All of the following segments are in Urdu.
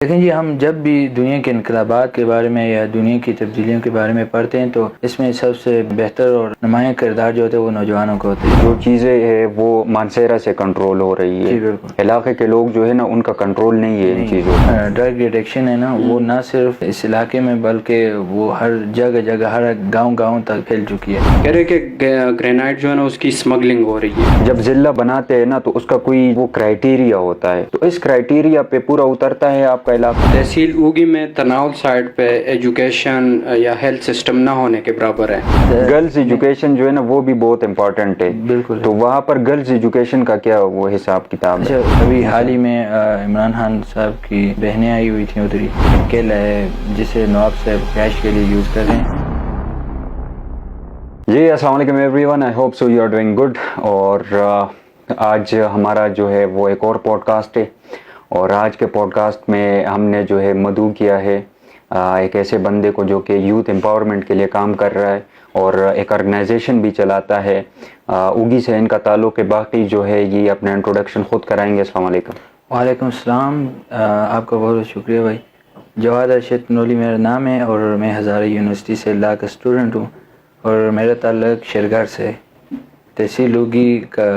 لیکن جی ہم جب بھی دنیا کے انقلابات کے بارے میں یا دنیا کی تبدیلیوں کے بارے میں پڑھتے ہیں تو اس میں سب سے بہتر اور نمایاں کردار جو ہوتے ہیں وہ نوجوانوں کو ہوتے ہیں. جو چیزیں ہے وہ مانسیرا سے کنٹرول ہو رہی ہے. جی بالکل. علاقے کے لوگ جو ہے نا ان کا کنٹرول نہیں ہے ان چیزوں. ڈرگ ایڈکشن ہے نا وہ نہ صرف اس علاقے میں بلکہ وہ ہر جگہ ہر گاؤں تک پھیل چکی ہے. کہہ رہے کہ گرینائٹ جو ہے نا اس کی اسمگلنگ ہو رہی ہے. جب ضلع بناتے ہیں نا تو اس کا کوئی وہ کرائٹیریا ہوتا ہے, تو اس کرائٹیریا پہ پورا اترتا ہے آپ کا علاقہ. تحصیل اوگی میں تناول سائٹ پہ ایجوکیشن یا ہیلتھ سسٹم نہ ہونے کے برابر ہے. گرلز ایجوکیشن جو ہے نا وہ بھی بہت امپورٹنٹ ہے. بالکل. تو وہاں پر گرلز ایجوکیشن کا کیا وہ حساب کتاب ہے؟ ابھی حال ہی میں عمران خان صاحب کی بہنیں آئی ہوئی تھیں ادھر, قلعہ ہے جسے نواب صاحب کیش کے لیے یوز کر رہے ہیں. جی السلام علیکم everyone, I hope so you are doing good. اور آج ہمارا جو ہے وہ ایک اور پوڈ کاسٹ ہے, اور آج کے پوڈ کاسٹ میں ہم نے جو ہے مدعو کیا ہے ایک ایسے بندے کو جو کہ یوتھ امپاورمنٹ کے لیے کام کر رہا ہے اور ایک آرگنائزیشن بھی چلاتا ہے. اوگی سے ان کا تعلق ہے. باقی جو ہے یہ اپنا انٹروڈکشن خود کرائیں گے. السلام علیکم. وعلیکم السلام. آپ کا بہت شکریہ بھائی. جواد ارشد نولی میرا نام ہے اور میں ہزارہ یونیورسٹی سے لا کا اسٹوڈنٹ ہوں, اور میرا تعلق شیرگھر سے, تحصیل اوگی کا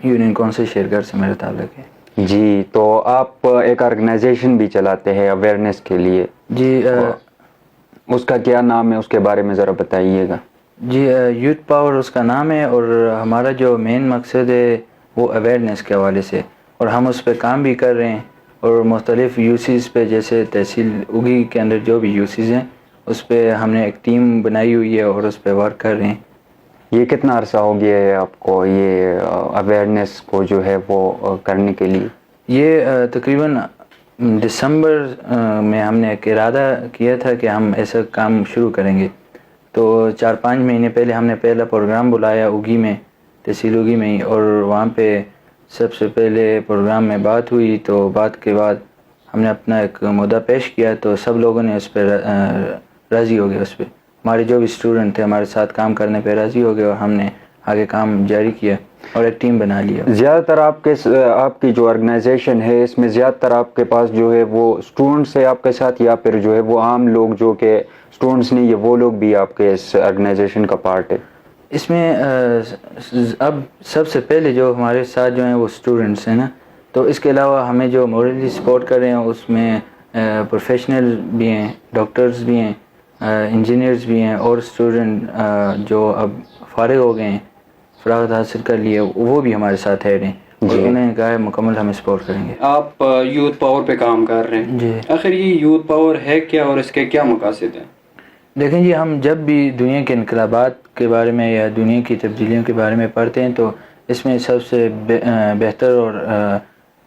یونین کونسل شیرگھر سے میرا تعلق ہے. جی تو آپ ایک آرگنائزیشن بھی چلاتے ہیں اویئرنیس کے لیے. جی اس کا کیا نام ہے, اس کے بارے میں ذرا بتائیے گا. جی یوتھ پاور اس کا نام ہے, اور ہمارا جو مین مقصد ہے وہ اویئرنیس کے حوالے سے, اور ہم اس پہ کام بھی کر رہے ہیں. اور مختلف یوسیز پہ, جیسے تحصیل اوگی کے اندر جو بھی یوسیز ہیں اس پہ ہم نے ایک ٹیم بنائی ہوئی ہے اور اس پہ ورک کر رہے ہیں. یہ کتنا عرصہ ہو گیا ہے آپ کو یہ اویئرنیس کو جو ہے وہ کرنے کے لیے؟ یہ تقریباً دسمبر میں ہم نے ایک ارادہ کیا تھا کہ ہم ایسا کام شروع کریں گے. تو 4-5 مہینے پہلے ہم نے پہلا پروگرام بلایا اوگی میں, تحصیل اوگی میں ہی, اور وہاں پہ سب سے پہلے پروگرام میں بات ہوئی. تو بات کے بعد ہم نے اپنا ایک مدعا پیش کیا, تو سب لوگوں نے اس پہ راضی ہو گئے. اس پہ ہمارے جو بھی اسٹوڈنٹ تھے ہمارے ساتھ کام کرنے پہ راضی ہو گئے, اور ہم نے آگے کام جاری کیا اور ایک ٹیم بنا لیا. زیادہ تر آپ کی جو آرگنائزیشن ہے اس میں زیادہ تر آپ کے پاس جو ہے وہ اسٹوڈنٹس ہے آپ کے ساتھ, یا پھر جو ہے وہ عام لوگ جو کہ اسٹوڈنٹس نہیں ہے وہ لوگ بھی آپ کے اس آرگنائزیشن کا پارٹ ہے؟ اس میں اب سب سے پہلے جو ہمارے ساتھ جو ہیں وہ اسٹوڈنٹس ہیں نا, تو اس کے علاوہ ہمیں جو مورلی سپورٹ کر رہے ہیں اس میں پروفیشنل بھی ہیں, ڈاکٹرز بھی ہیں, انجینئرز بھی ہیں, اور اسٹوڈنٹ جو اب فارغ ہو گئے ہیں, فراغت حاصل کر لیے, وہ بھی ہمارے ساتھ ایڈ ہیں, اور انہوں نے کہا ہے مکمل ہمیں سپورٹ کریں گے. آپ یوتھ پاور پہ کام کر رہے ہیں. جی آخر یہ یوتھ پاور ہے کیا اور اس کے کیا مقاصد ہیں؟ دیکھیں جی ہم جب بھی دنیا کے انقلابات کے بارے میں یا دنیا کی تبدیلیوں کے بارے میں پڑھتے ہیں تو اس میں سب سے بہتر اور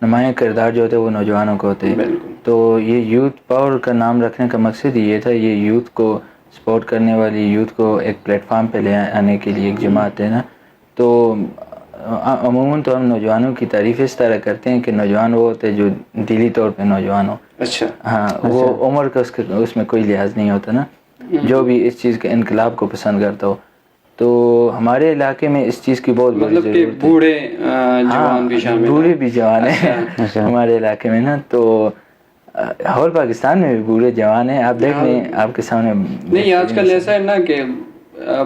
نمایاں کردار جو ہوتے ہیں وہ نوجوانوں کو ہوتے ہیں. تو یہ یوتھ پاور کا نام رکھنے کا مقصد یہ تھا, یہ یوتھ کو سپورٹ کرنے والی, یوتھ کو ایک پلیٹ فارم پہ لے آنے کے لیے ایک جماعت ہے نا. تو عموماً تو ہم نوجوانوں کی تعریف اس طرح کرتے ہیں کہ نوجوان وہ ہوتے ہیں جو دلی طور پہ نوجوان ہو. اچھا. ہاں, وہ عمر کا اس میں کوئی لحاظ نہیں ہوتا نا, جو بھی اس چیز کے انقلاب کو پسند کرتا ہو. تو ہمارے علاقے میں اس چیز کی بہت بڑی ضرورت ہے. مطلب کہ بوڑھے جوان بھی شامل ہیں؟ بوڑھے بھی جوان ہیں ہمارے علاقے میں نا. تو ہول پاکستان میں بھی بوڑھے جوان ہیں. آپ دیکھ لیں, آپ کے سامنے. نہیں آج کل ایسا ہے نا کہ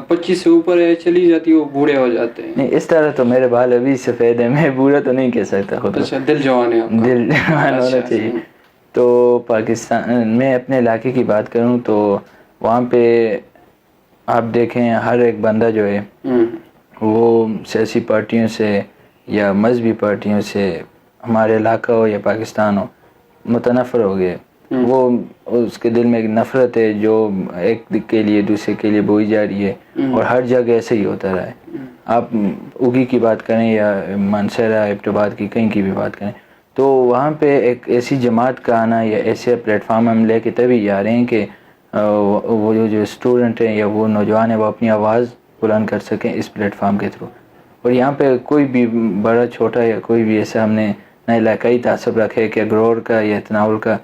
25 سے اوپر چلی جاتی ہے وہ بوڑھے ہو جاتے ہیں. نہیں اس طرح تو میرے بال ابھی سفید ہیں, میں بوڑھا تو نہیں کہہ سکتا خود. اچھا, دل جوان ہے. دل جوان ہونا چاہیے. تو پاکستان میں اپنے علاقے کی بات کروں تو وہاں پہ آپ دیکھیں ہر ایک بندہ جو ہے وہ سیاسی پارٹیوں سے یا مذہبی پارٹیوں سے, ہمارے علاقہ ہو یا پاکستان ہو, متنفر ہو گئے. وہ اس کے دل میں ایک نفرت ہے جو ایک کے لیے دوسرے کے لیے بوئی جا رہی ہے, اور ہر جگہ ایسے ہی ہوتا رہا ہے. آپ اوگی کی بات کریں یا مانسہرہ ایبٹ آباد کی کہیں کی بھی بات کریں, تو وہاں پہ ایک ایسی جماعت کا آنا یا ایسے پلیٹ فارم ہم لے کے تبھی آ رہے ہیں کہ وہ جو اسٹوڈنٹ ہیں یا وہ نوجوان ہیں وہ اپنی آواز بلند کر سکیں اس پلیٹ فارم کے تھرو. اور یہاں پہ کوئی بھی بڑا چھوٹا یا کوئی بھی ایسا ہم نے نہ علاقائی تعصب رکھے کہ اگرور کا یا تناول کا,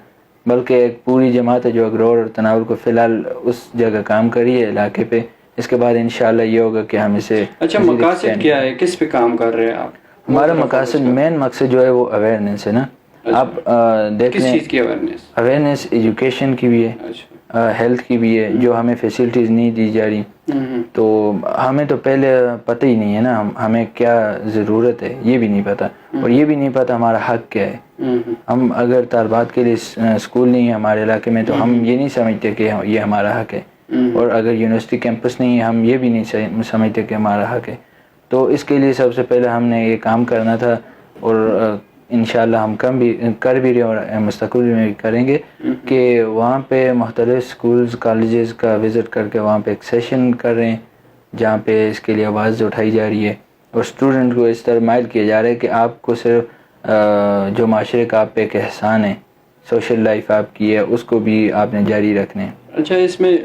بلکہ ایک پوری جماعت ہے جو اگرور اور تناول کو فی الحال اس جگہ کام کری ہے علاقے پہ. اس کے بعد انشاءاللہ یہ ہوگا کہ ہم اسے. اچھا, مقاصد کیا ہے, کس پہ کام کر رہے ہیں آپ؟ ہمارا مقاصد, مین مقصد جو ہے وہ اویئرنیس ہے نا. آپ دیکھ کس لیں چیز کی اویئرنیس ایجوکیشن کی بھی ہے، ہیلتھ کی بھی ہے، جو ہمیں فیسلٹیز نہیں دی جا رہی، تو ہمیں تو پہلے پتہ ہی نہیں ہے نا ہمیں کیا ضرورت ہے، یہ بھی نہیں پتہ، اور یہ بھی نہیں پتہ ہمارا حق کیا ہے. ہم اگر طالبات کے لیے اسکول نہیں ہے ہمارے علاقے میں تو ہم یہ نہیں سمجھتے کہ یہ ہمارا حق ہے، اور اگر یونیورسٹی کیمپس نہیں ہے ہم یہ بھی نہیں سمجھتے کہ ہمارا حق ہے. تو اس کے لیے سب سے پہلے ہم نے یہ کام کرنا تھا، اور انشاءاللہ ہم کر بھی رہے اور مستقبل میں بھی کریں گے کہ وہاں پہ مختلف سکولز کالجز کا وزٹ کر کے وہاں پہ ایک سیشن کر رہے ہیں جہاں پہ اس کے لیے آواز اٹھائی جا رہی ہے، اور اسٹوڈنٹ کو اس طرح مائل کیا جا رہا ہے کہ آپ کو صرف جو معاشرے کا آپ پہ ایک احسان ہے، سوشل لائف آپ کی ہے، اس کو بھی آپ نے جاری رکھنے ہیں. اچھا، اس میں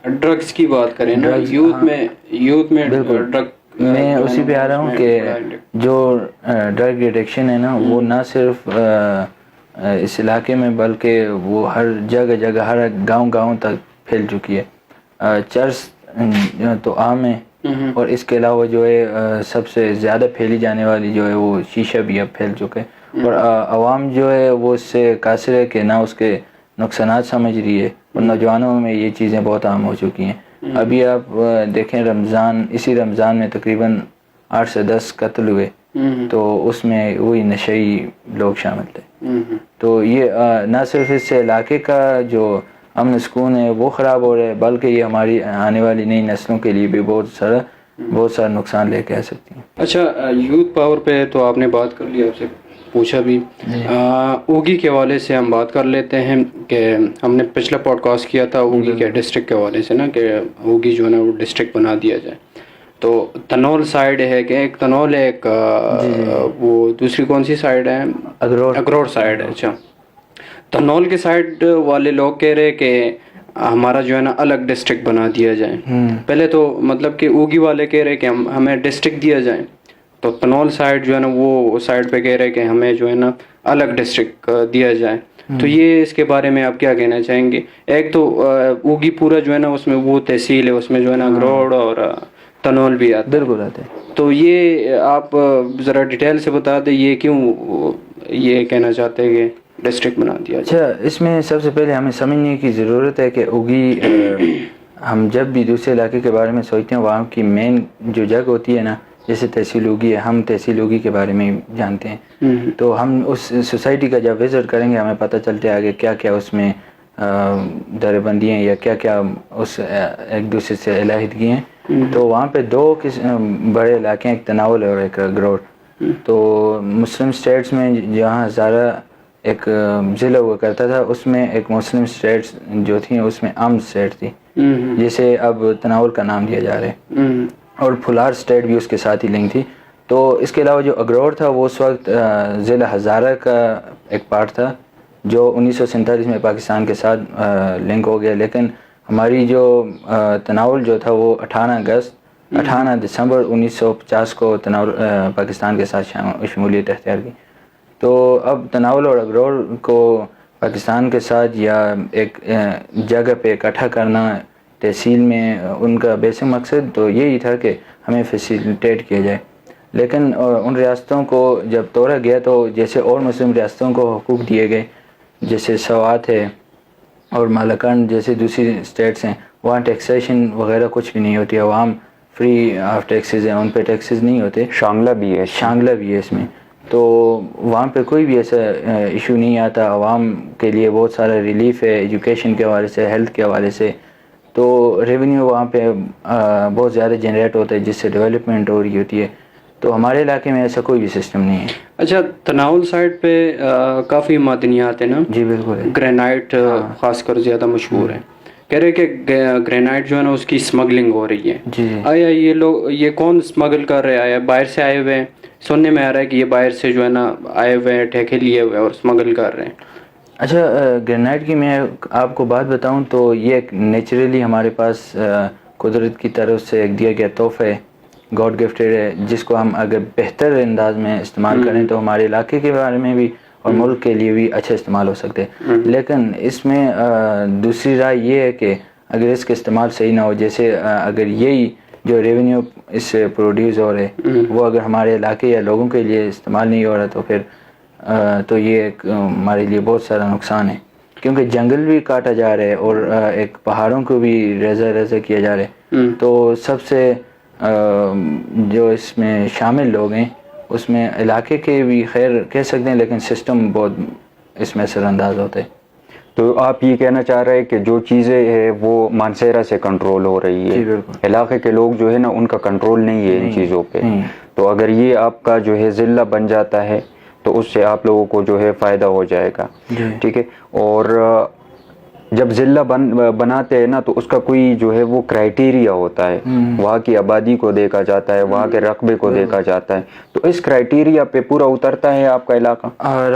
ڈرگز کی بات کریں نا، یوتھ میں ڈرگ، میں اسی پہ آ رہا ہوں کہ جو ڈرگ ایڈکشن ہے نا وہ نہ صرف اس علاقے میں بلکہ وہ ہر جگہ ہر گاؤں تک پھیل چکی ہے. چرس تو عام ہے، اور اس کے علاوہ جو ہے سب سے زیادہ پھیلی جانے والی جو ہے وہ شیشہ بھی اب پھیل چکے ہیں، اور عوام جو ہے وہ اس سے قاصر ہے کہ نہ اس کے نقصانات سمجھ رہی ہے، اور نوجوانوں میں یہ چیزیں بہت عام ہو چکی ہیں. ابھی آپ دیکھیں اسی رمضان میں تقریباً 8 سے 10 قتل ہوئے، تو اس میں وہی نشئی لوگ شامل تھے. تو یہ نہ صرف اس علاقے کا جو امن سکون ہے وہ خراب ہو رہا ہے، بلکہ یہ ہماری آنے والی نئی نسلوں کے لیے بھی بہت سارا نقصان لے کے آ سکتی ہیں. اچھا، یوتھ پاور پہ تو آپ نے بات کر لی، آپ سے پوچھا بھی. اوگی کے حوالے سے ہم بات کر لیتے ہیں کہ ہم نے پچھلا پوڈ کاسٹ کیا تھا اوگی کے ڈسٹرکٹ کے حوالے سے نا، کہ اوگی جو ہے نا وہ ڈسٹرکٹ بنا دیا جائے. تو تنول سائڈ ہے کہ ایک تنول ہے، ایک وہ دوسری کون سی سائڈ ہے؟ اگروڑ سائڈ ہے. اچھا، تنول کے سائڈ والے لوگ کہہ رہے کہ ہمارا جو ہے نا الگ ڈسٹرکٹ بنا دیا جائے. پہلے تو مطلب کہ اوگی والے کہہ رہے کہ ہمیں ڈسٹرکٹ دیا جائے، تو تنول سائڈ جو ہے نا وہ سائڈ پہ کہہ رہے کہ ہمیں جو ہے نا الگ ڈسٹرکٹ دیا جائے. تو یہ اس کے بارے میں آپ کیا کہنا چاہیں گے؟ ایک تو اوگی پورا جو ہے نا اس میں وہ تحصیل ہے، اس میں جو ہے نا اگروڑ اور تنول بھی آتا ہے. بالکل آتے ہیں. تو یہ آپ ذرا ڈیٹیل سے بتا دیں یہ کیوں یہ کہنا چاہتے ہیں کہ ڈسٹرکٹ بنا دیا جائے. اچھا، اس میں سب سے پہلے ہمیں سمجھنے کی ضرورت ہے کہ اوگی ہم جب بھی دوسرے علاقے کے بارے میں سوچتے ہیں وہاں کی مین جو جگہ ہوتی ہے نا، جیسے تحصیل اوگی ہے، ہم تحصیل اوگی کے بارے میں جانتے ہیں، تو ہم اس سوسائٹی کا جب وزٹ کریں گے ہمیں پتہ چلتا ہے آگے کیا کیا اس میں درے بندیاں یا کیا کیا اس ایک دوسرے سے علیحدگی ہیں. تو وہاں پہ 2 بڑے علاقے ہیں، ایک تناول اور ایک اگروڑ. تو مسلم اسٹیٹس میں جہاں ہزارہ ایک ضلع ہوا کرتا تھا، اس میں ایک مسلم اسٹیٹس جو تھیں اس میں عام اسٹیٹ تھی، جسے اب تناول کا نام دیا جا رہا ہے، اور پھلار اسٹیٹ بھی اس کے ساتھ ہی لنک تھی. تو اس کے علاوہ جو اگروڑ تھا وہ اس وقت ضلع ہزارہ کا ایک پارٹ تھا جو 1947 میں پاکستان کے ساتھ لنک ہو گیا، لیکن ہماری جو تناول جو تھا وہ 18 دسمبر 1950 کو تناول پاکستان کے ساتھ شمولیت اختیار کی. تو اب تناول اور اگروڑ کو پاکستان کے ساتھ یا ایک جگہ پہ اکٹھا کرنا تحصیل میں ان کا بیسک مقصد تو یہی تھا کہ ہمیں فیسیلیٹیٹ کیا جائے. لیکن ان ریاستوں کو جب توڑا گیا تو جیسے اور مسلم ریاستوں کو حقوق دیے گئے، جیسے سوات ہے اور مالاکنڈ جیسے دوسری اسٹیٹس ہیں، وہاں ٹیکسیشن وغیرہ کچھ بھی نہیں ہوتی، عوام فری آف ٹیکسز ہیں، ان پہ ٹیکسز نہیں ہوتے. شانگلہ بھی ہے اس میں. تو وہاں پہ کوئی بھی ایسا ایشو نہیں آتا، عوام کے لیے بہت سارا ریلیف ہے ایجوکیشن کے حوالے سے، ہیلتھ کے حوالے سے. تو ریونیو وہاں پہ بہت زیادہ جنریٹ ہوتا ہے جس سے ڈیولپمنٹ ہو رہی ہوتی ہے. تو ہمارے علاقے میں ایسا کوئی بھی سسٹم نہیں ہے. اچھا، تناول سائڈ پہ کافی معدنیات ہیں نا؟ جی بالکل. گرینائٹ خاص کر زیادہ مشہور ہے. کہہ رہے کہ گرینائٹ جو ہے نا اس کی اسمگلنگ ہو رہی ہے. جی. آیا یہ کون اسمگل کر رہے ہیں؟ آیا باہر سے آئے ہوئے ہیں؟ سننے میں آ رہا ہے کہ یہ باہر سے جو ہے نا آئے ہوئے ہیں، ٹھیکے لیے ہوئے اور اسمگل کر رہے ہیں. اچھا، گرینائٹ کی میں آپ کو بات بتاؤں تو یہ ایک نیچرلی ہمارے پاس قدرت کی طرف سے ایک دیا گیا تحفہ ہے، گاڈ گفٹیڈ ہے، جس کو ہم اگر بہتر انداز میں استعمال کریں تو ہمارے علاقے کے بارے میں بھی اور ملک کے لیے بھی اچھا استعمال ہو سکتے ہیں. لیکن اس میں دوسری رائے یہ ہے کہ اگر اس کا استعمال صحیح نہ ہو، جیسے اگر یہی جو ریونیو اس سے پروڈیوس ہو رہے وہ اگر ہمارے علاقے یا لوگوں کے لیے استعمال نہیں ہو رہا تو پھر تو یہ ایک ہمارے لیے بہت سارا نقصان ہے، کیونکہ جنگل بھی کاٹا جا رہا ہے اور ایک پہاڑوں کو بھی ریزہ ریزہ کیا جا رہا ہے. تو سب سے جو اس میں شامل لوگ ہیں اس میں علاقے کے بھی خیر کہہ سکتے ہیں، لیکن سسٹم بہت اس میں اثر انداز ہوتا ہے. تو آپ یہ کہنا چاہ رہے ہیں کہ جو چیزیں ہیں وہ مانسہرہ سے کنٹرول ہو رہی ہے، علاقے کے لوگ جو ہے نا ان کا کنٹرول نہیں ہے ان چیزوں پہ. تو اگر یہ آپ کا جو ہے ضلع بن جاتا ہے تو اس سے آپ لوگوں کو جو ہے فائدہ ہو جائے گا. ٹھیک ہے. اور جب ضلع بناتے ہیں نا تو اس کا کوئی جو ہے وہ کرائیٹیریا ہوتا ہے، وہاں کی آبادی کو دیکھا جاتا ہے، وہاں کے رقبے کو دیکھا جاتا ہے. تو اس کرائیٹیریا پہ پورا اترتا ہے آپ کا علاقہ؟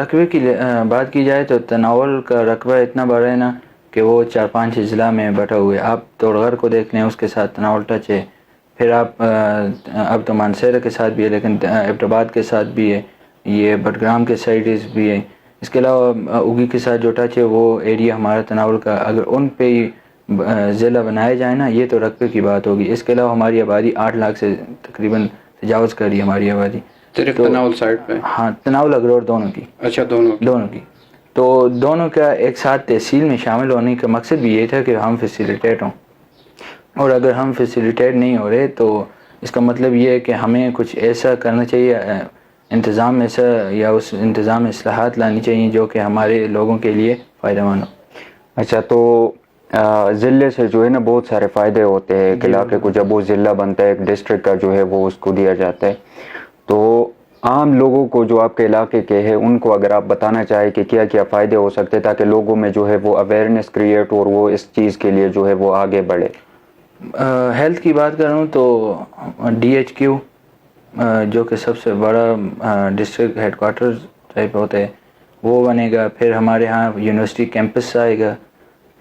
رقبے کی بات کی جائے تو تناول کا رقبہ اتنا بڑا ہے نا کہ وہ 4-5 اضلاع میں بٹا ہوئے. آپ توڑغر کو دیکھ لیں، اس کے ساتھ تناول ٹچ ہے. پھر آپ اب تو مانسہرہ کے ساتھ بھی ہے، لیکن ایبٹ آباد کے ساتھ بھی ہے، یہ بٹگرام کے سائڈز بھی ہے. اس کے علاوہ اوگی کے ساتھ جو ٹچ ہے وہ ایریا ہمارا تناول کا، اگر ان پہ ہی ضلع بنایا جائے نا یہ تو رقبے کی بات ہوگی. اس کے علاوہ ہماری آبادی 8 لاکھ سے تقریباً تجاوز کر رہی ہے ہماری آبادی. صرف تناول سائڈ پہ؟ ہاں، تناول اگرور دونوں کی. اچھا، دونوں کی. تو دونوں کا ایک ساتھ تحصیل میں شامل ہونے کا مقصد بھی یہ تھا کہ ہم فیسیلیٹیٹ ہوں، اور اگر ہم فیسیلیٹیٹ نہیں ہو رہے تو اس کا مطلب یہ ہے کہ ہمیں کچھ ایسا کرنا چاہیے، انتظام ایسا یا اس انتظام میں اصلاحات لانی چاہیے جو کہ ہمارے لوگوں کے لیے فائدہ مند ہو. اچھا، تو ضلع سے جو ہے نا بہت سارے فائدے ہوتے ہیں ایک علاقے کو. جب وہ ضلع بنتا ہے ایک ڈسٹرکٹ کا جو ہے وہ اس کو دیا جاتا ہے. تو عام لوگوں کو جو آپ کے علاقے کے ہیں ان کو اگر آپ بتانا چاہیں کہ کیا کیا فائدے ہو سکتے ہیں تاکہ لوگوں میں جو ہے وہ اویئرنیس کریٹ اور وہ اس چیز کے لیے جو ہے وہ آگے بڑھے. ہیلتھ کی بات کروں تو DHQ جو کہ سب سے بڑا ڈسٹرکٹ ہیڈ کوارٹر ٹائپ ہوتا ہے وہ بنے گا. پھر ہمارے ہاں یونیورسٹی کیمپس آئے گا.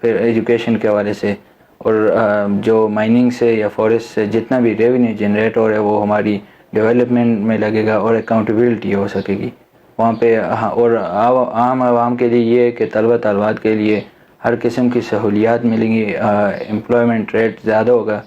پھر ایجوکیشن کے حوالے سے اور جو مائننگ سے یا فارسٹ سے جتنا بھی ریونیو جنریٹ ہو رہا ہے وہ ہماری ڈیولپمنٹ میں لگے گا اور اکاؤنٹیبلٹی ہو سکے گی وہاں پہ. اور عام عوام کے لیے یہ ہے کہ طلبہ طالبات کے لیے ہر قسم کی سہولیات ملیں گی، امپلائمنٹ ریٹ زیادہ ہوگا،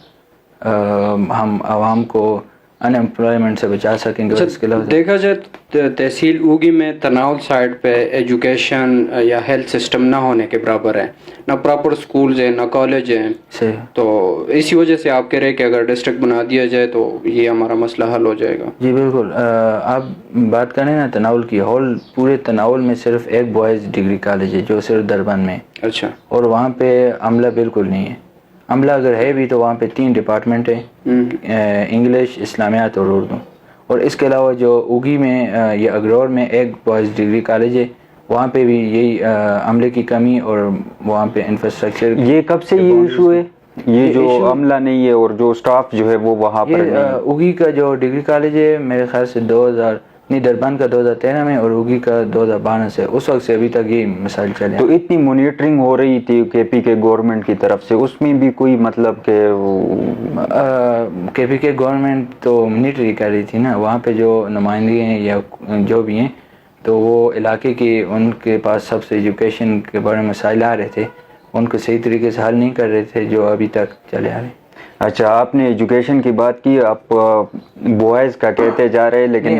ہم عوام کو ان امپلائمنٹ سے بچا سکیں گے. اس کے علاوہ دیکھا جائے تحصیل اوگی میں تناول سائڈ پہ ایجوکیشن یا ہیلتھ سسٹم نہ ہونے کے برابر ہے، نہ پراپر سکولز ہیں، نہ کالج ہیں. صحیح. تو اسی وجہ سے آپ کہہ رہے ہیں کہ اگر ڈسٹرکٹ بنا دیا جائے تو یہ ہمارا مسئلہ حل ہو جائے گا. جی بالکل. آپ بات کریں نا تناول کی، ہول پورے تناول میں صرف ایک بوائز ڈگری کالج ہے جو صرف دربند میں. اچھا. اور وہاں پہ عملہ بالکل نہیں ہے. عملہ اگر ہے بھی تو وہاں پہ 3 ڈپارٹمنٹ ہیں، انگلش، اسلامیات اور اردو. اور اس کے علاوہ جو اوگی میں یا اگرور میں ایک بوائز ڈگری کالج ہے، وہاں پہ بھی یہی عملے کی کمی اور وہاں پہ انفراسٹرکچر. یہ کب سے یہ ایشو ہے، یہ جو عملہ نہیں ہے اور جو سٹاف جو ہے وہ وہاں پر نہیں ہے؟ اوگی کا جو ڈگری کالج ہے میرے خیال سے دربند کا 2013 میں اور اوگی کا 2012 سے، اس وقت سے ابھی تک یہ مسائل چلے. تو اتنی مانیٹرنگ ہو رہی تھی KP کے گورنمنٹ کی طرف سے، اس میں بھی کوئی مطلب کہ KP کے گورنمنٹ تو مانیٹری کر رہی تھی نا، وہاں پہ جو نمائندے ہیں یا جو بھی ہیں تو وہ علاقے کی ان کے پاس سب سے ایجوکیشن کے بڑے مسائل آ رہے تھے، ان کو صحیح طریقے سے حل نہیں کر رہے تھے جو ابھی تک چلے آ رہے ہیں. اچھا، آپ نے ایجوکیشن کی بات کی، آپ بوائز کا کہتے جا رہے ہیں لیکن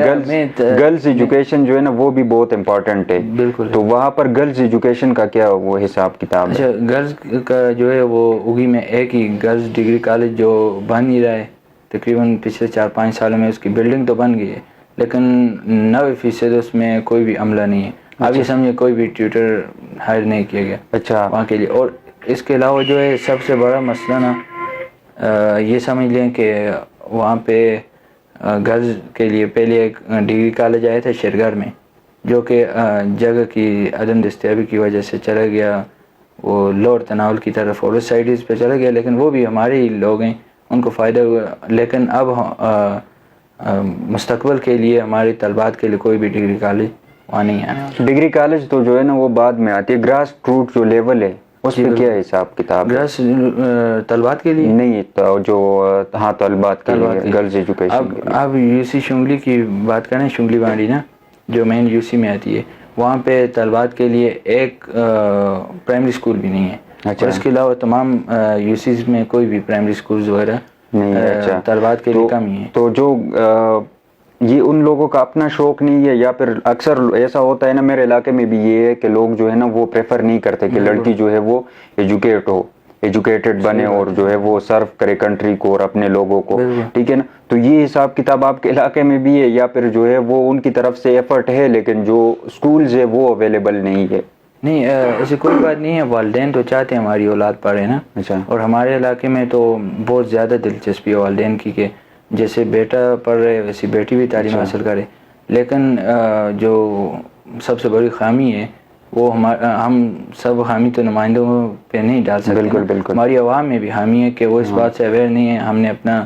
گرلز ایجوکیشن جو ہے نا وہ بھی بہت امپورٹنٹ ہے. بالکل. تو وہاں پر گرلز ایجوکیشن کا کیا وہ حساب کتاب ہے؟ اچھا، گرلز کا جو ہے وہ اوگی میں ایک ہی گرلز ڈگری کالج جو بن نہیں رہا ہے، تقریباً پچھلے 4-5 سالوں میں اس کی بلڈنگ تو بن گئی ہے لیکن 90% اس میں کوئی بھی عملہ نہیں ہے. آپ یہ سمجھے کوئی بھی ٹیوٹر ہائر نہیں کیا گیا. اچھا. وہاں کے لیے. اور اس کے علاوہ جو ہے سب سے بڑا مسئلہ نا یہ سمجھ لیں کہ وہاں پہ گرلز کے لیے پہلے ایک ڈگری کالج آیا تھا شیرگھر میں جو کہ جگہ کی عدم دستیابی کی وجہ سے چلا گیا وہ لوور تناول کی طرف اور اس سائڈز پہ چلا گیا، لیکن وہ بھی ہمارے ہی لوگ ہیں، ان کو فائدہ ہوا. لیکن اب مستقبل کے لیے ہمارے طلبات کے لیے کوئی بھی ڈگری کالج وہاں نہیں آنے والا. ڈگری کالج تو جو ہے نا وہ بعد میں آتی ہے. گراس روٹ جو لیول ہے اس پہ کیا حساب کتاب؟ گراس طلبات کے لیے نہیں، جو ہاں طلبات کے لیے گرلز ایجوکیشن. اب UC شنگلی کی بات کریں، شنگلی بانڈی نا جو مین UC میں آتی ہے، وہاں پہ طلبات کے لیے ایک پرائمری اسکول بھی نہیں ہے. اور اس کے علاوہ تمام UCs میں کوئی بھی پرائمری اسکولز وغیرہ نہیں ہے. طلبات کے لیے کم ہی ہے. تو جو یہ ان لوگوں کا اپنا شوق نہیں ہے، یا پھر اکثر ایسا ہوتا ہے نا میرے علاقے میں بھی یہ ہے کہ لوگ جو ہے نا وہ پریفر نہیں کرتے کہ لڑکی جو ہے وہ ایجوکیٹڈ بنے اور جو ہے وہ سرو کرے کنٹری کو اور اپنے لوگوں کو، ٹھیک ہے نا. تو یہ حساب کتاب آپ کے علاقے میں بھی ہے، یا پھر جو ہے وہ ان کی طرف سے ایفرٹ ہے لیکن جو اسکولز ہے وہ اویلیبل نہیں ہے؟ نہیں ایسی کوئی بات نہیں ہے، والدین تو چاہتے ہیں ہماری اولاد پڑھے نا. اچھا. اور ہمارے علاقے میں تو بہت زیادہ دلچسپی ہے والدین کی کہ جیسے بیٹا پڑھ رہے ویسی بیٹی بھی تعلیم حاصل کرے. لیکن جو سب سے بڑی خامی ہے وہ ہم سب حامی تو نمائندوں پہ نہیں ڈال سکتے. بالکل بالکل. ہماری عوام میں بھی حامی ہے کہ وہ اس بات سے اویئر نہیں ہے ہم نے اپنا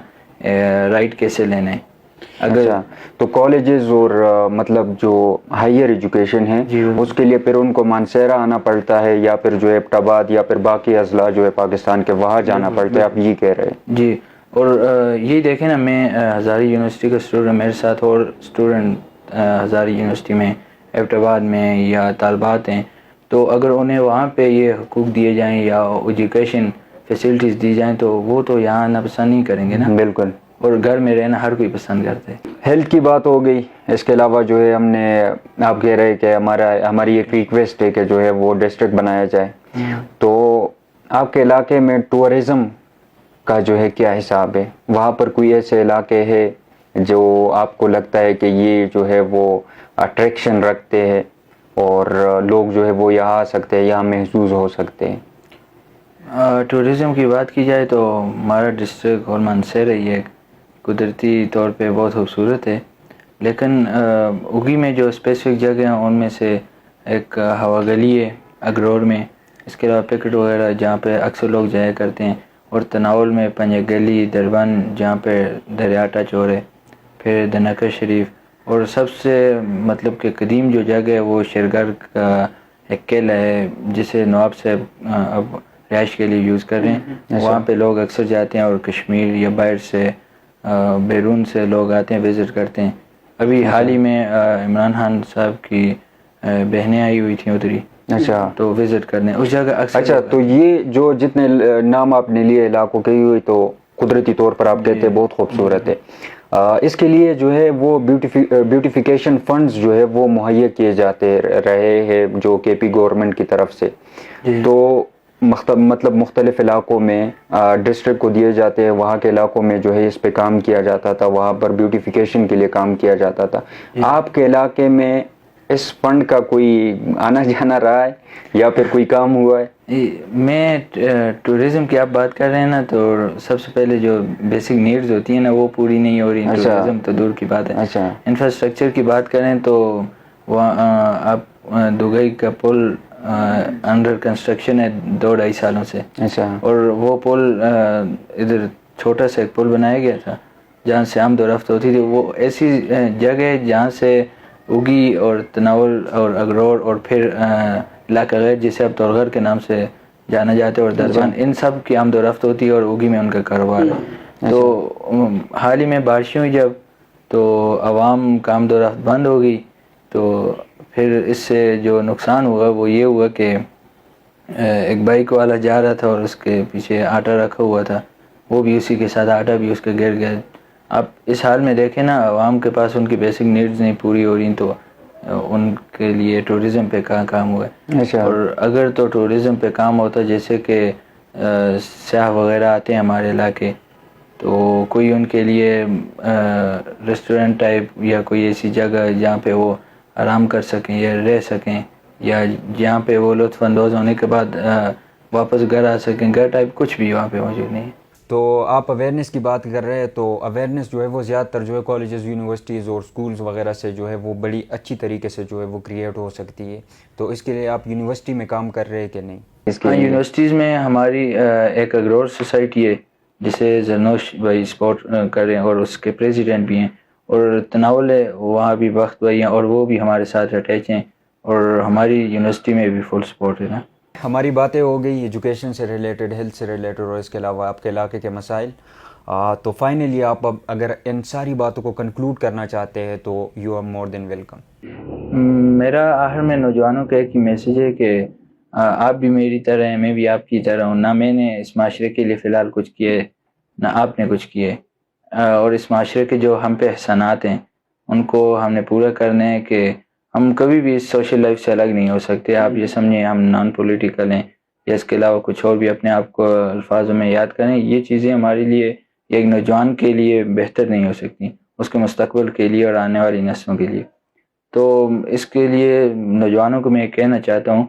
رائٹ کیسے لینا ہے. اچھا، تو کالجز اور مطلب جو ہائر ایجوکیشن ہے اس کے لیے پھر ان کو مانسہرہ آنا پڑتا ہے، یا پھر جو ہے ایبٹ آباد یا پھر باقی اضلاع جو ہے پاکستان کے وہاں جانا پڑتا ہے، آپ یہ کہہ رہے ہیں؟ جی. اور یہی دیکھیں نا، میں ہزاری یونیورسٹی کا اسٹوڈنٹ، میرے ساتھ اور اسٹوڈنٹ ہزاری یونیورسٹی میں ایبٹ آباد میں یا طالبات ہیں، تو اگر انہیں وہاں پہ یہ حقوق دیے جائیں یا ایجوکیشن فیسلٹیز دی جائیں تو وہ تو یہاں آنا پسند نہیں کریں گے نا. بالکل. اور گھر میں رہنا ہر کوئی پسند کرتا ہے. ہیلتھ کی بات ہو گئی، اس کے علاوہ جو ہے ہم نے آپ کہہ رہے کہ ہماری ایک ریکویسٹ ہے کہ جو ہے وہ ڈسٹرکٹ بنایا جائے. تو آپ کے علاقے میں ٹورزم کا جو ہے کیا حساب ہے؟ وہاں پر کوئی ایسے علاقے ہے جو آپ کو لگتا ہے کہ یہ جو ہے وہ اٹریکشن رکھتے ہیں اور لوگ جو ہے وہ یہاں آ سکتے ہیں، یہاں محظوظ ہو سکتے ہیں؟ ٹورزم کی بات کی جائے تو ہمارا ڈسٹرکٹ اور منصیر ہے، یہ قدرتی طور پہ بہت خوبصورت ہے. لیکن اگی میں جو اسپیسیفک جگہ ہیں ان میں سے ایک ہوا گلی ہے اگرور میں، اس کے علاوہ پکٹ وغیرہ جہاں پہ اکثر لوگ جایا کرتے ہیں، اور تناول میں پنج گلی دربان جہاں پہ دریاٹا چور ہے، پھر دنکر شریف، اور سب سے مطلب کہ قدیم جو جگہ ہے وہ شیرگڑھ کا ایک قلعہ ہے جسے نواب صاحب اب رہائش کے لیے یوز کر رہے ہیں. وہاں پہ لوگ اکثر جاتے ہیں اور کشمیر یا باہر سے بیرون سے لوگ آتے ہیں، وزٹ کرتے ہیں. ابھی حال ہی میں عمران خان صاحب کی بہنیں آئی ہوئی تھیں ادھری، اچھا تو وزٹ کرنے اس جگہ اکثر. اچھا، تو یہ جو جتنے نام آپ نے لیے علاقوں کے ہوئے تو قدرتی طور پر آپ کہتے ہیں بہت خوبصورت ہے. اس کے لیے جو ہے وہ بیوٹیفیکیشن فنڈز جو ہے وہ مہیا کیے جاتے رہے ہیں جو کے پی گورنمنٹ کی طرف سے. تو مطلب مختلف علاقوں میں ڈسٹرکٹ کو دیے جاتے ہیں، وہاں کے علاقوں میں جو ہے اس پہ کام کیا جاتا تھا، وہاں پر بیوٹیفیکیشن کے لیے کام کیا جاتا تھا. آپ کے علاقے میں اس فنڈ کا کوئی آنا جانا رہا ہے یا پھر کوئی کام ہوا ہے؟ میں ٹورزم کی آپ بات کر رہے ہیں نا، تو سب سے پہلے جو بیسک نیڈز ہوتی ہیں نا وہ پوری نہیں ہو رہی. ٹورزم تو دور کی بات ہے. انفراسٹرکچر کی بات کریں تو وہاں آپ دگئی کا پل انڈر کنسٹرکشن ہے 2-2.5 سالوں سے. اور وہ پل ادھر چھوٹا سا ایک پل بنایا گیا تھا جہاں سے آمد و رفت ہوتی تھی. وہ ایسی جگہ ہے جہاں سے اگی اور تناول اور اگرور اور پھر علاقہ غیر جسے اب تورغر کے نام سے جانا جاتا ہے اور دربان، ان سب کی آمد و رفت ہوتی ہے اور اگی میں ان کا کاروبار ہے. تو حال ہی میں بارشیں ہوئی جب، تو عوام کا آمد و رفت بند ہو گئی. تو پھر اس سے جو نقصان ہوا وہ یہ ہوا کہ ایک بائک والا جا رہا تھا اور اس کے پیچھے آٹا رکھا ہوا تھا، وہ بھی اسی کے ساتھ آٹا بھی اس کے گر گیا. اب اس حال میں دیکھیں نا، عوام کے پاس ان کی بیسک نیڈز نہیں پوری ہو رہی تو ان کے لیے ٹورزم پہ کہاں کام ہوا ہے. اور اگر تو ٹورزم پہ کام ہوتا جیسے کہ سیاح وغیرہ آتے ہیں ہمارے علاقے، تو کوئی ان کے لیے ریسٹورنٹ ٹائپ یا کوئی ایسی جگہ جہاں پہ وہ آرام کر سکیں یا رہ سکیں، یا جہاں پہ وہ لطف اندوز ہونے کے بعد واپس گھر آ سکیں، گھر ٹائپ کچھ بھی وہاں پہ موجود نہیں ہے. تو آپ اویئرنیس کی بات کر رہے ہیں، تو اویئرنیس جو ہے وہ زیادہ تر جو ہے کالجز، یونیورسٹیز اور سکولز وغیرہ سے جو ہے وہ بڑی اچھی طریقے سے جو ہے وہ کریٹ ہو سکتی ہے. تو اس کے لیے آپ یونیورسٹی میں کام کر رہے ہیں کہ نہیں؟ ہاں، یونیورسٹیز میں ہماری ایک اگرور سوسائٹی ہے جسے زرنوش بھائی سپورٹ کر رہے ہیں اور اس کے پریزیڈنٹ بھی ہیں، اور تناول ہے وہاں بھی وقت بھائی ہیں اور وہ بھی ہمارے ساتھ اٹیچ ہیں، اور ہماری یونیورسٹی میں بھی فل سپورٹ ہے نا. ہماری باتیں ہو گئی ایجوکیشن سے ریلیٹڈ، ہیلتھ سے ریلیٹڈ اور اس کے علاوہ آپ کے علاقے کے مسائل. تو فائنلی آپ اب اگر ان ساری باتوں کو کنکلوڈ کرنا چاہتے ہیں تو you are more than welcome. میرا آخر میں نوجوانوں کا ایک میسیج ہے کہ آپ بھی میری طرح ہیں، میں بھی آپ کی طرح ہوں. نہ میں نے اس معاشرے کے لیے فی الحال کچھ کیے، نہ آپ نے کچھ کیے، اور اس معاشرے کے جو ہم پہ احسانات ہیں ان کو ہم نے پورا کرنا ہے کہ ہم کبھی بھی اس سوشل لائف سے الگ نہیں ہو سکتے. آپ یہ سمجھیں ہم نان پولیٹیکل ہیں یا اس کے علاوہ کچھ اور بھی اپنے آپ کو الفاظوں میں یاد کریں. یہ چیزیں ہمارے لیے ایک نوجوان کے لیے بہتر نہیں ہو سکتی, اس کے مستقبل کے لیے اور آنے والی نسلوں کے لیے. تو اس کے لیے نوجوانوں کو میں کہنا چاہتا ہوں,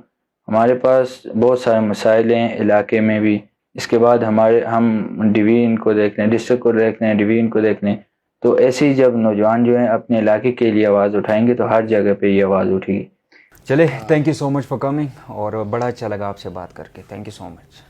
ہمارے پاس بہت سارے مسائل ہیں علاقے میں بھی. اس کے بعد ہم ڈویژن کو دیکھ لیں, ڈسٹرکٹ کو دیکھ لیں, ڈویژن کو دیکھ لیں. تو ایسے ہی جب نوجوان جو ہیں اپنے علاقے کے لیے آواز اٹھائیں گے تو ہر جگہ پہ یہ آواز اٹھے گی. چلے, thank you so much for coming, اور بڑا اچھا لگا آپ سے بات کر کے. Thank you so much.